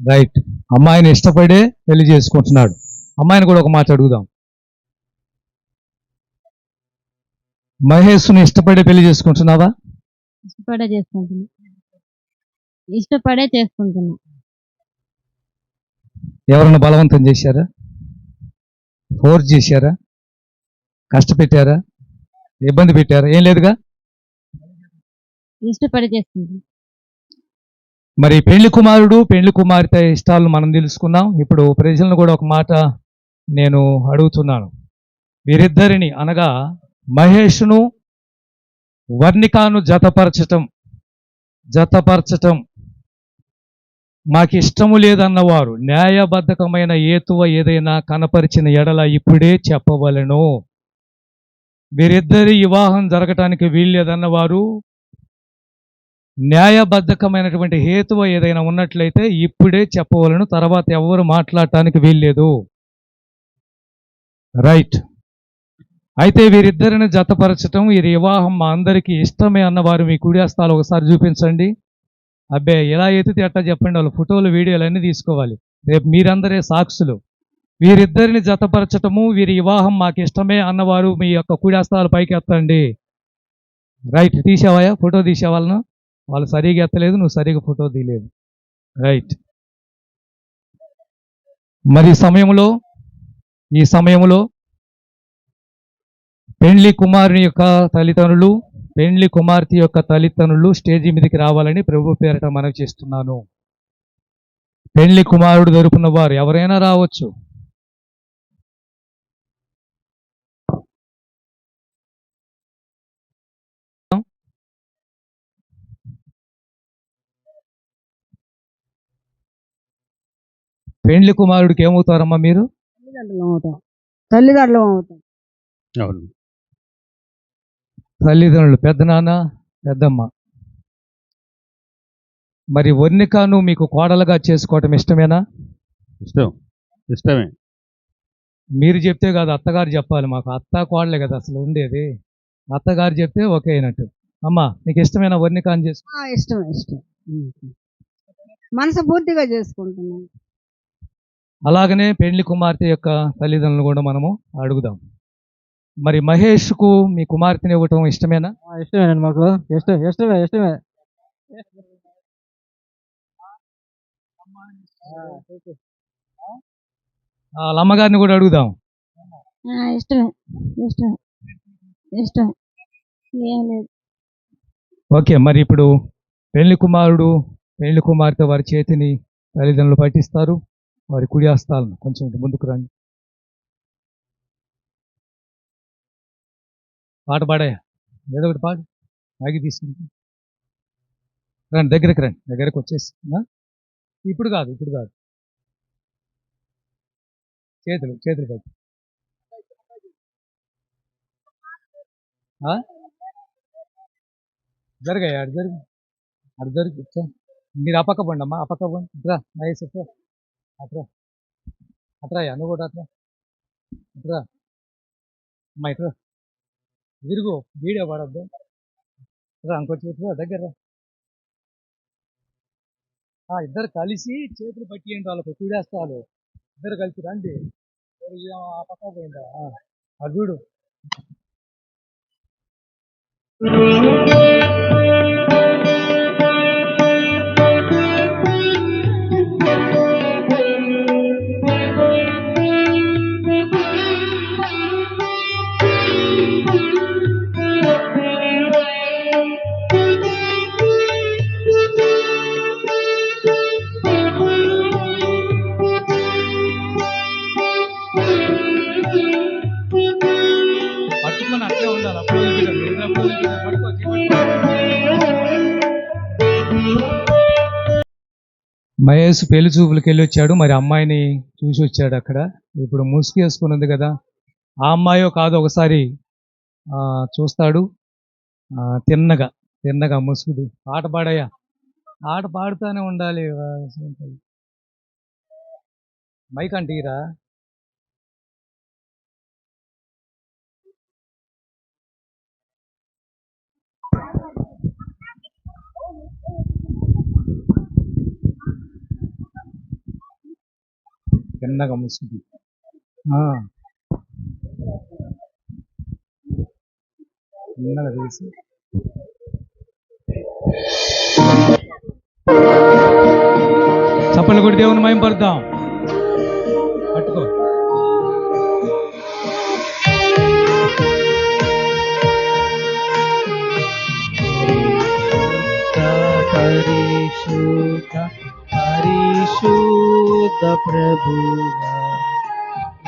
Right. అమ్మాయిని ఇష్టపడే పెళ్లి చేసుకుంటున్నాడు. అమ్మాయిని కూడా ఒక మాట అడుగుదాం. మహేష్ను ఇష్టపడే పెళ్లి చేసుకుంటున్నావా? ఇష్టపడే చేసుకుంటున్నా. ఇష్టపడే చేసుకుంటున్నా. ఎవరన్నా బలవంతం చేశారా? ఫోర్స్ చేశారా? కష్టపెట్టారా? ఇబ్బంది పెట్టారా? ఏం లేదుగా. ఇష్టపడే చేసుకుంటున్నా. మరి పెళ్లి కుమారుడు పెళ్లి కుమార్తె ఇష్టాలను మనం తెలుసుకుందాం. ఇప్పుడు ప్రజలను కూడా ఒక మాట నేను అడుగుతున్నాను. వీరిద్దరిని అనగా మహేష్ను వర్ణికాను జతపరచటం మాకు ఇష్టము లేదన్నవారు న్యాయబద్ధకమైన హేతువ ఏదైనా కనపరిచిన ఎడల ఇప్పుడే చెప్పవలెను. వీరిద్దరి వివాహం జరగటానికి వీల్లేదన్నవారు న్యాయబద్ధకమైనటువంటి హేతువ ఏదైనా ఉన్నట్లయితే ఇప్పుడే చెప్పవలను. తర్వాత ఎవరు మాట్లాడటానికి వీల్లేదు. రైట్. అయితే వీరిద్దరిని జతపరచటం, వీరి వివాహం మా అందరికీ ఇష్టమే అన్నవారు మీ కుడి హస్తాలు ఒకసారి చూపించండి. అబ్బే ఎలా ఎత్తితే ఎట్టా చెప్పండి. వాళ్ళు ఫోటోలు వీడియోలు అన్నీ తీసుకోవాలి. రేపు మీరందరే సాక్షులు. వీరిద్దరిని జతపరచటము, వీరి వివాహం మాకు ఇష్టమే అన్నవారు మీ యొక్క కుడి హస్తాలు పైకి ఎత్తండి. రైట్. తీసావాయా? ఫోటో తీసేవాళ్ళను వాళ్ళు సరిగా ఎత్తలేదు, నువ్వు సరిగా ఫోటో తీయలేదు. రైట్. మరి ఈ సమయంలో పెండ్లి కుమారుని యొక్క తల్లిదండ్రులు, పెండ్లి కుమార్తె యొక్క తల్లిదండ్రులు స్టేజీ మీదకి రావాలని ప్రభు పేరట మనవి చేస్తున్నాను. పెండ్లి కుమారుడు తరపున వారు ఎవరైనా రావచ్చు. పెండ్లి కుమారుడికి ఏమవుతారమ్మా మీరు? తల్లిదండ్రులు అవుతాం. తల్లిదండ్రులు, పెద్ద నాన్న, పెద్దమ్మ. మరి వర్ణికను మీకు కోడలుగా చేసుకోవటం ఇష్టమేనా? ఇష్టమే. మీరు చెప్తే కాదు, అత్తగారు చెప్పాలి. మాకు అత్త కోడలే కదా అసలు ఉండేది. అత్తగారు చెప్తే ఓకే అయినట్టు. అమ్మా నీకు ఇష్టమైన వర్ణికాన్ని చేసుకో. ఇష్టం. మనసు పూర్తిగా చేసుకుంటున్నాను. అలాగనే పెండ్లి కుమార్తె యొక్క తల్లిదండ్రులు కూడా మనము అడుగుదాం. మరి మహేష్కు మీ కుమార్తెని ఇవ్వటం ఇష్టమేనా? ఇష్టమేనండి. మాకు ఇష్టమే. వాళ్ళ అమ్మగారిని కూడా అడుగుదాం. ఇష్టమే. ఏం లేదు. ఓకే. మరి ఇప్పుడు పెళ్లి కుమారుడు పెళ్లి కుమార్తె వారి చేతిని తల్లిదండ్రులు పట్టిస్తారు. వారి కుడి హస్తాలను కొంచెం ముందుకు రండి. పాట పాడాయా? ఏదో ఒకటి పాడు. ఆగి తీసుకుంటా రండి, దగ్గరికి వచ్చేసి. ఇప్పుడు కాదు చేతులు పెట్టి జరగాయ అటు జరుగు. మీరు అపక్క పండి అమ్మా, అపక్క పండి. ఇట్రా నైస్. అట్రాయా నువ్వు కూడా అట్రా అమ్మా, ఇట్రా తిరుగు. వీడియో పడద్దు. ఇంకొచ్చి దగ్గర ఇద్దరు కలిసి చేతులు పట్టియండి. వాళ్ళకు చూడేస్తారు. ఇద్దరు కలిసి రండి. ఆ పక్క పోయిందా? అది చూడు. పట్టుకొని అట్లే ఉండాలి. అప్పుడు మహేష్ పెళ్లి చూపులకి వెళ్ళి వచ్చాడు. మరి అమ్మాయిని చూసి వచ్చాడు అక్కడ. ఇప్పుడు ముసుగు వేసుకుని ఉంది కదా, ఆ అమ్మాయో కాదు ఒకసారి చూస్తాడు. తిన్నగా ముసుగుది. పాట పాడయ్యా. ఆట పాడుతూనే ఉండాలి. మైక్ అంటీరా. చిన్నగా మూసుకుంది. చిన్నగా తీసి చప్పట్లు కొట్టి దేవుని మహిమపడదాం. పట్టుకో. పరిశుద్ధ పరిశుద్ధ ప్రభువా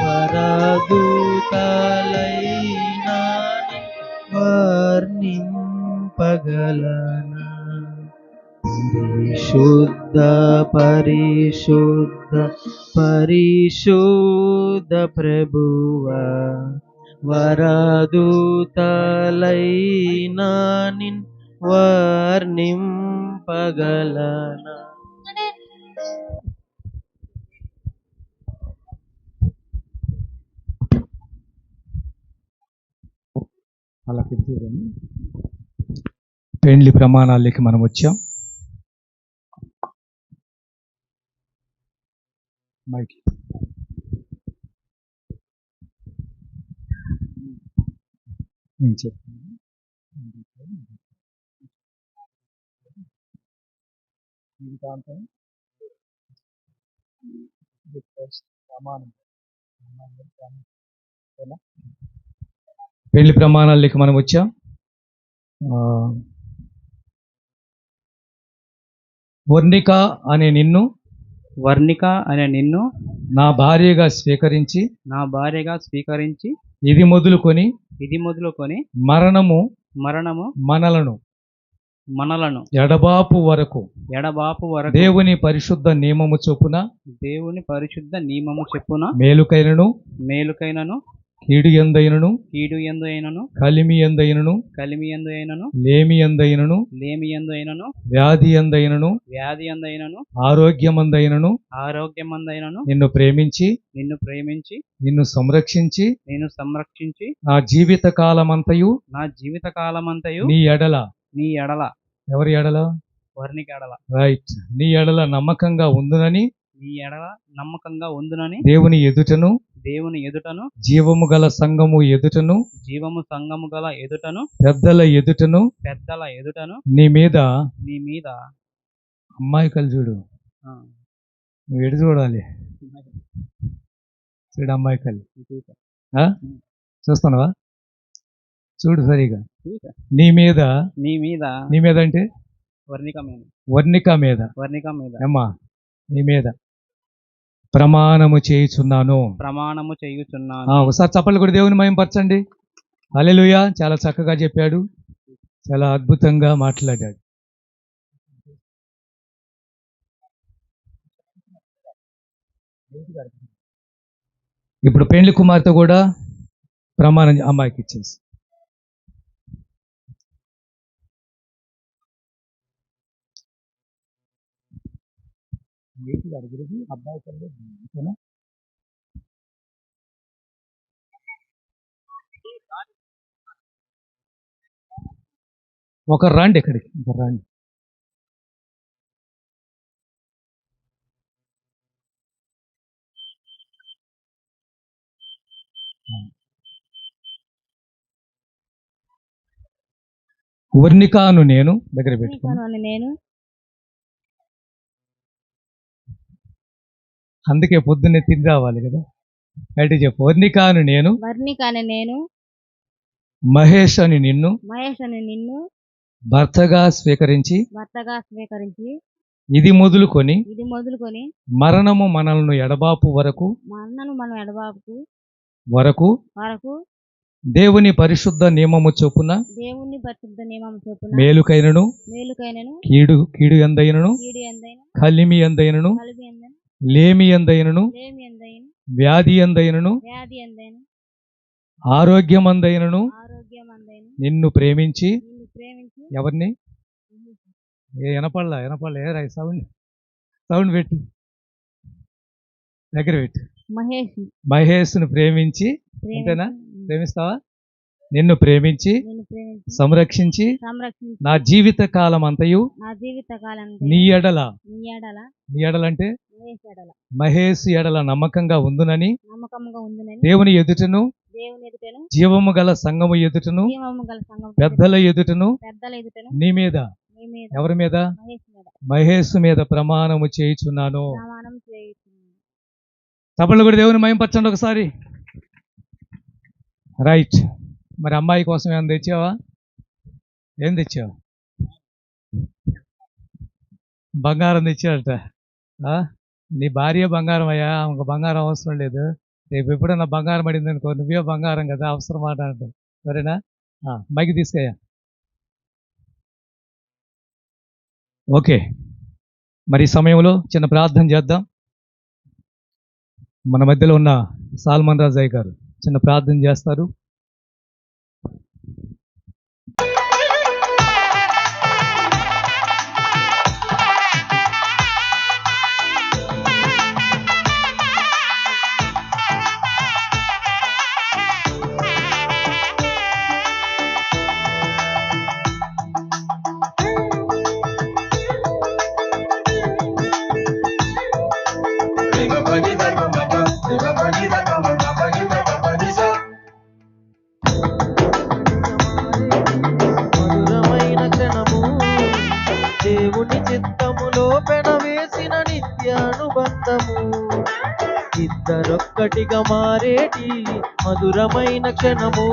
వరదూతలైనా వర్ణింపగలనా పరిశుద్ధ పరిశుద్ధ పరిశుద్ధ ప్రభువా వరదూతలైనా వర్ణింపగలనా. అలా పెద్దదని పెండ్లి ప్రమాణాలకి మనం వచ్చాం. మైక్ నేను చెప్తాను. పెళ్లి ప్రమాణాలకి మనం వచ్చాం. వర్ణిక అనే నిన్ను నా భార్యగా స్వీకరించి ఇది మొదలుకొని మరణము మనలను ఎడబాపు వరకు దేవుని పరిశుద్ధ నియమము చొప్పున మేలుకైనను కీడు ఎందైనను కలిమి ఎందైనను లేమి ఎందైనను వ్యాధి ఎందైనను ఆరోగ్యమందైనను నిన్ను ప్రేమించి నిన్ను సంరక్షించి నా జీవిత కాలమంతయు నీ ఎడల ఎవరి ఎడల రైట్ నీ ఎడల నమ్మకంగా ఉందునని దేవుని ఎదుటను జీవము గల సంఘము ఎదుటను పెద్దల ఎదుటను నీ మీద అమ్మాయికలు చూడు, నువ్వు ఎడు చూడాలి, చూడు అమ్మాయికలు చూస్తున్నావా, చూడు సరిగా. నీ మీద అంటే వర్ణిక మీద అమ్మా నీ మీద ప్రమాణము చేయుచున్నాను. ఒకసారి చప్పట్లు కూడా దేవుని మహిమపరచండి. హల్లెలూయా. చాలా చక్కగా చెప్పాడు, చాలా అద్భుతంగా మాట్లాడాడు. ఇప్పుడు పెండ్లి కుమార్తె కూడా ప్రమాణం అమ్మాయికి ఇచ్చేసి ఒక రండి ఇక్కడికి, ఒక రండి. వర్ణికాను నేను దగ్గర పెట్టుకున్నాను. అందుకే పొద్దున్నే తిని రావాలి కదా. అయితే చెప్పు. వర్ణికాను నేను మహేష్ అని నిన్ను భర్తగా స్వీకరించి ఇది మొదలుకొని మరణము మనల్ని ఎడబాపు వరకు దేవుని పరిశుద్ధ నియమము చొప్పున మేలుకైనను కీడు ఎందైనను కలిమి ఎందైనను లేమి ఎందైనను వ్యాధి ఎందైనను ఆరోగ్యమందైనను నిన్ను ప్రేమించి ఎవరిని వినపడలా సౌండ్ పెట్టి దగ్గర పెట్టి మహేష్ను ప్రేమించి, అంతేనా? ప్రేమిస్తావా? నిన్ను ప్రేమించి నిన్ను ప్రేమించి సంరక్షించి సంరక్షించి నా జీవిత కాలం అంతయు నా జీవిత కాలం నీ ఎడల నీ ఎడల అంటే మహేష్ ఎడల మహేష్ ఎడల నమ్మకంగా ఉందునని నమ్మకంగా ఉందని దేవుని ఎదుటను దేవుని ఎదుటను జీవము గల సంఘము ఎదుటను నియమము గల సంఘం పెద్దల ఎదుటను పెద్దల ఎదుటను నీ మీద నీ మీద ఎవరి మీద మహేష్ మీద మహేష్ మీద ప్రమాణము చేయుచున్నాను. ప్రమాణం చేయుచున్నాను. సభలు కూడా దేవుని మయంపరచండి ఒకసారి. రైట్. మరి అమ్మాయి కోసం ఏమైనా తెచ్చావా? ఏం తెచ్చావు? బంగారం తెచ్చాడట. నీ భార్య బంగారం అయ్యా, ఆమెకు బంగారం అవసరం లేదు. రేపు ఎప్పుడన్నా బంగారం పడింది అనుకో, నువ్వే బంగారం కదా, అవసరం మాట అంట. సరేనా? మైకి తీసుకయ్యా. ఓకే, మరి ఈ సమయంలో చిన్న ప్రార్థన చేద్దాం. మన మధ్యలో ఉన్న సాల్మన్ రాజయ్య గారు చిన్న ప్రార్థన చేస్తారు. మధురమైన క్షణము, దేవుని చిత్తములో పెనవేసిన నిత్యానుబంధము, ఇద్దరొక్కటిగా మారేటి మధురమైన క్షణము,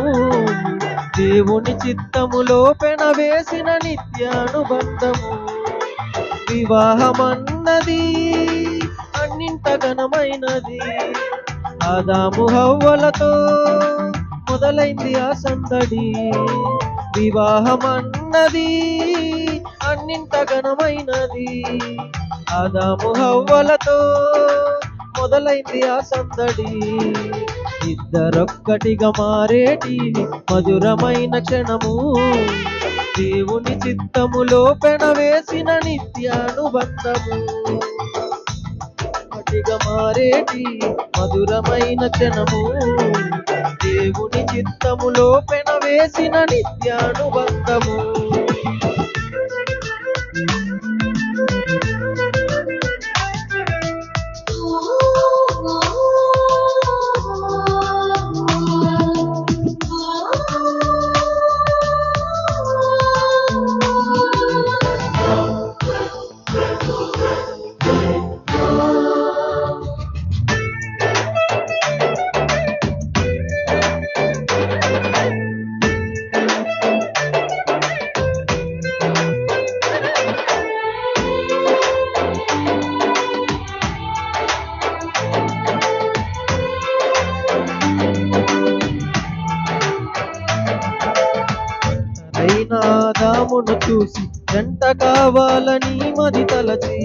దేవుని చిత్తములో పెనవేసిన నిత్యానుబంధము, వివాహమన్నది అన్నింట ఘనమైనది, ఆదాము హవ్వలతో మొదలైంది ఆ సందడి, వివాహమన్నది అన్నింట ఘనమైనది, ఆదాము హవ్వలతో మొదలైంది ఆ సందడి, ఇద్దరొక్కటిగా మారేటి మధురమైన క్షణము, దేవుని చిత్తములో పెనవేసిన నిత్యానుబంధము, ఒకటిగా మారేటి మధురమైన క్షణము, దేవుని చిత్తములో పెనవేసిన నిత్యానుబంధము. ఆదామును చూసి జంట కావాలని మది తలచి,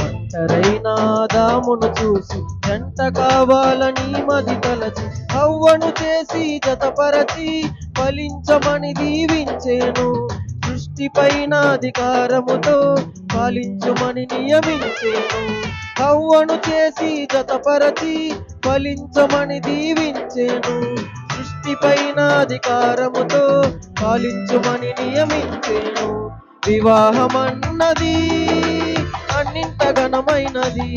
ఒంటరైన ఆదామును చూసి జంట కావాలని మది తలచి, హవ్వను చేసి జతపరచి ఫలించమని దీవించేను, సృష్టిపైన అధికారముతో పాలించుమని నియమించేను, హవ్వను చేసి జతపరచి ఫలించమని దీవించేను, సృష్టిపైన అధికారముతో పాలించుమని నియమించేను, వివాహమన్నది అన్నింట ఘనమైనది,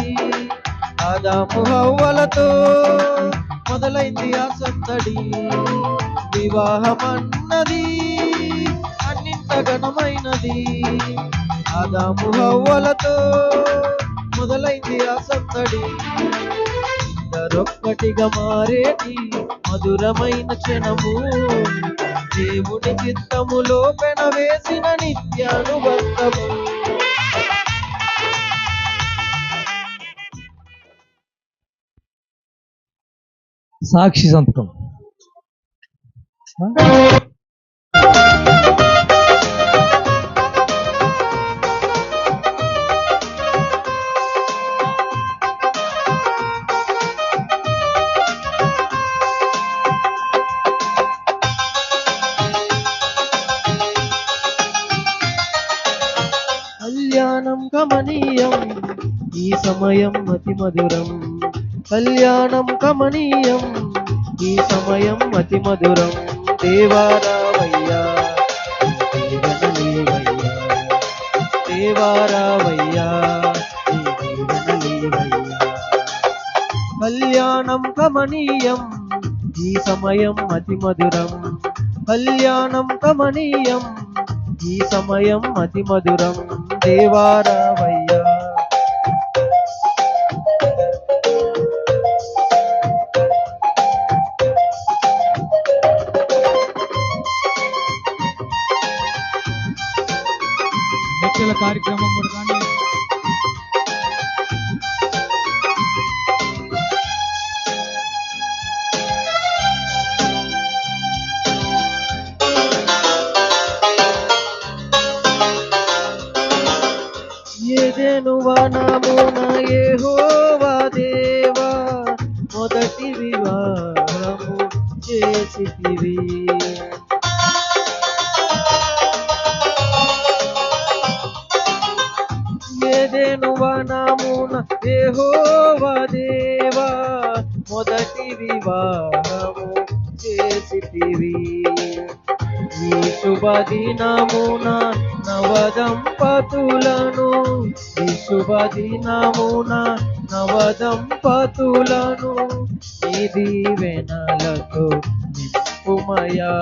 ఆదాము హవ్వలతో మొదలైంది ఆ సందడి, వివాహమన్నది అన్నింట ఘనమైనది, ఆదాము హవ్వలతో మొదలైంది ఆ సందడి, ఇద్దరొక్కటిగా మారేటి మధురమైన క్షణము, దేవుని చిత్తములో పెనవేసిన నిత్యానుబంధము. సాక్షి సంతకం. కళ్యాణం గమనీయం, ఈ సమయం అతి మధురం, కళ్యాణం కమనీయం ఈ సమయం అతి మధురం దేవారావయ్యా దీవెనలీవయ్యా దేవారావయ్యా దీవెనలీవయ్యా కళ్యాణం కమనీయం ఈ సమయం అతి మధురం కళ్యాణం కమనీయం ఈ సమయం అతి మధురం దేవారావయ్యా నిత్యల కార్యక్రమం కూడా కానీ ఏదెను వనమున యెహోవా దేవా మొదటి వివాహము చేసితివి ఏదెను వనమున యెహోవా దేవా మొదటి వివాహము చేసితివి ఈ శుభదినమున నవదంపతులను ఈ శుభదినమున నవదంపతులను నీ దీవెనలతో నింపుమయా